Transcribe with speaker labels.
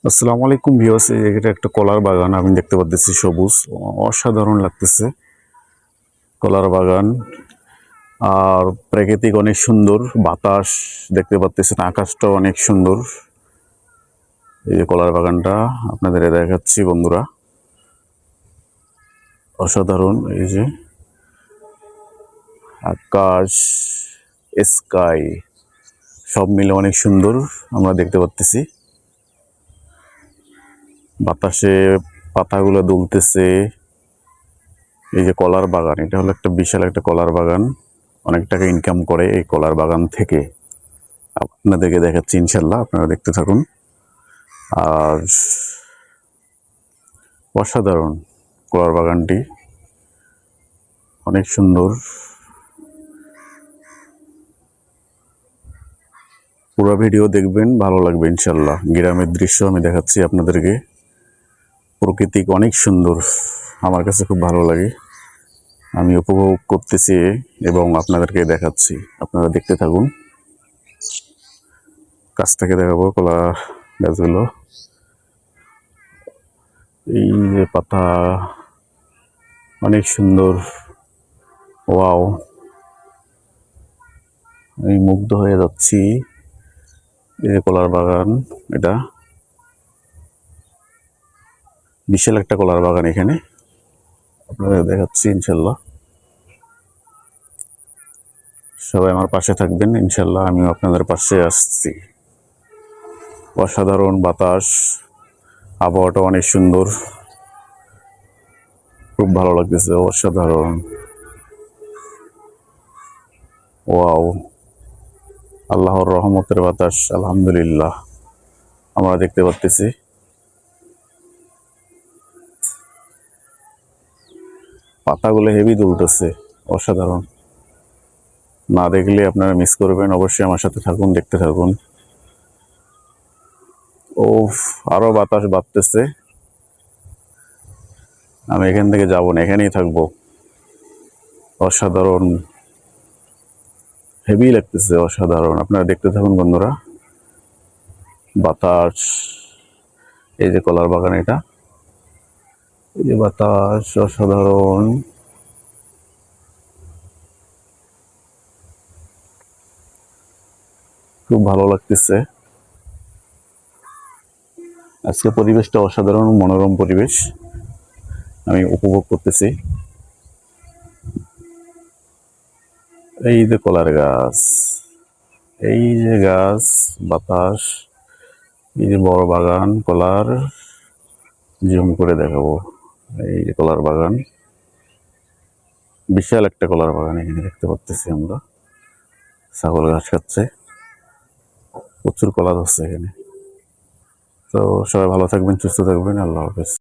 Speaker 1: আসসালামু আলাইকুম ভিউয়ার্স, এটা একটা কলার বাগান আমি দেখতে পাচ্ছি। সবুজ, অসাধারণ লাগতেছে কলার বাগান। আর প্রাকৃতিক অনেক সুন্দর বাতাস দেখতে পাচ্ছেন, আকাশটাও অনেক সুন্দর। এই যে কলার বাগানটা আপনাদের দেখাচ্ছি বন্ধুরা, অসাধারণ। এই যে আকাশ, স্কাই সব মিলে অনেক সুন্দর আমরা দেখতে পাচ্ছি। বাতাসে পাতাগুলো দুলতেছে। এই যে কলার বাগান, এটা হলো একটা বিশাল একটা কলার বাগান। অনেক টাকা ইনকাম করে এই কলার বাগান থেকে। আপনাদেরকে দেখাচ্ছি ইনশাল্লাহ, আপনারা দেখতে থাকুন। আর অসাধারণ কলার বাগানটি, অনেক সুন্দর। পুরো ভিডিও দেখবেন, ভালো লাগবে ইনশাল্লাহ। গ্রামের দৃশ্য আমি দেখাচ্ছি আপনাদেরকে। প্রকৃতিক অনেক সুন্দর, আমার কাছে খুব ভালো লাগে। আমি উপভোগ করতেছি এবং আপনাদেরকে দেখাচ্ছি, আপনারা দেখতে থাকুন। কাছ থেকে দেখাবো কলা গাছগুলো। এই যে পাতা অনেক সুন্দর, ওয়াও, আমি মুগ্ধ হয়ে যাচ্ছি। এই যে কলার বাগান, এটা বিশাল একটা কলার বাগান। এখানে আপনাদের দেখাচ্ছি ইনশাল্লাহ। সবাই আমার পাশে থাকবেন ইনশাল্লাহ, আমিও আপনাদের পাশে আসছি। অসাধারণ বাতাস, আবহাওয়াটা অনেক সুন্দর, খুব ভালো লাগতেছে। অসাধারণ, ওয়াও, আল্লাহর রহমতের বাতাস, আলহামদুলিল্লাহ আমরা দেখতে পাচ্ছি। পাতাগুলো হেভি দুলতেছে, অসাধারণ। না দেখলে আপনারা মিস করবেন, অবশ্যই আমার সাথে থাকুন, দেখতে থাকুন। ও, আরো বাতাস বাড়তেছে। আমি এখান থেকে যাব না, এখানেই থাকবো। অসাধারণ, হেভি লাগতেছে, অসাধারণ। আপনারা দেখতে থাকুন বন্ধুরা। বাতাস, এই যে কলার বাগান, এটা এই যে বাতাস, অসাধারণ। খুব ভালো লাগতেছে। আজকে পরিবেশটা অসাধারণ, মনোরম পরিবেশ আমি উপভোগ করতেছি। এই যে কলার গাছ, এই যে গাছ, বাতাস, এই যে বড় বাগান কলার, জুম করে দেখাবো। এই যে কলার বাগান, বিশাল একটা কলার বাগান এখানে দেখতে পাচ্ছি আমরা। ছাগল ঘাস খাচ্ছে, প্রচুর কলা ধরছে এখানে। তো সবাই ভালো থাকবেন, সুস্থ থাকবেন, আল্লাহ হাফেজ।